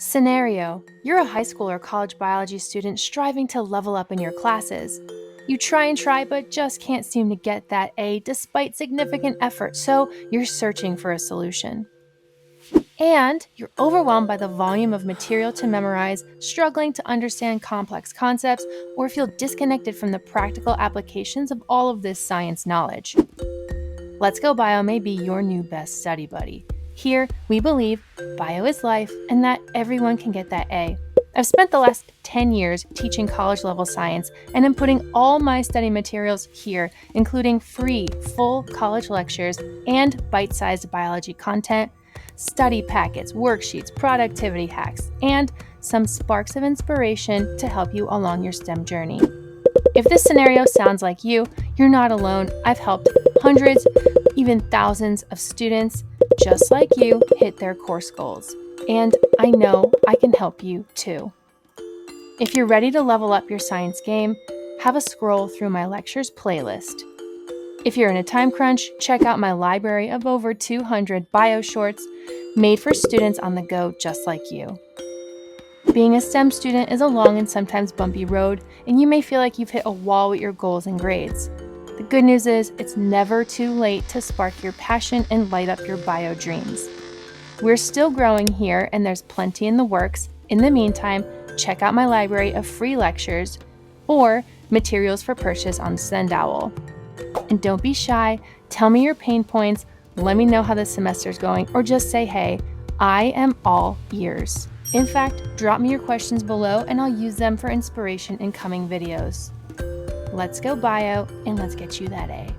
Scenario: you're a high school or college biology student striving to level up in your classes. You try and try, but just can't seem to get that A despite significant effort, so you're searching for a solution. And you're overwhelmed by the volume of material to memorize, struggling to understand complex concepts, or feel disconnected from the practical applications of all of this science knowledge. Let's Go Bio may be your new best study buddy. Here, we believe bio is life and that everyone can get that A. I've spent the last 10 years teaching college level science and am putting all my study materials here, including free, full college lectures and bite sized biology content, study packets, worksheets, productivity hacks, and some sparks of inspiration to help you along your STEM journey. If this scenario sounds like you, you're not alone. I've helped hundreds, even thousands of students just like you hit their course goals. And I know I can help you too. If you're ready to level up your science game, have a scroll through my lectures playlist. If you're in a time crunch, check out my library of over 200 bio shorts made for students on the go just like you. Being a STEM student is a long and sometimes bumpy road, and you may feel like you've hit a wall with your goals and grades. The good news is it's never too late to spark your passion and light up your bio dreams. We're still growing here, and there's plenty in the works. In the meantime, check out my library of free lectures or materials for purchase on Sendowl. And don't be shy, tell me your pain points, let me know how the semester's going, or just say, hey, I am all ears. In fact, drop me your questions below and I'll use them for inspiration in coming videos. Let's go bio and let's get you that A.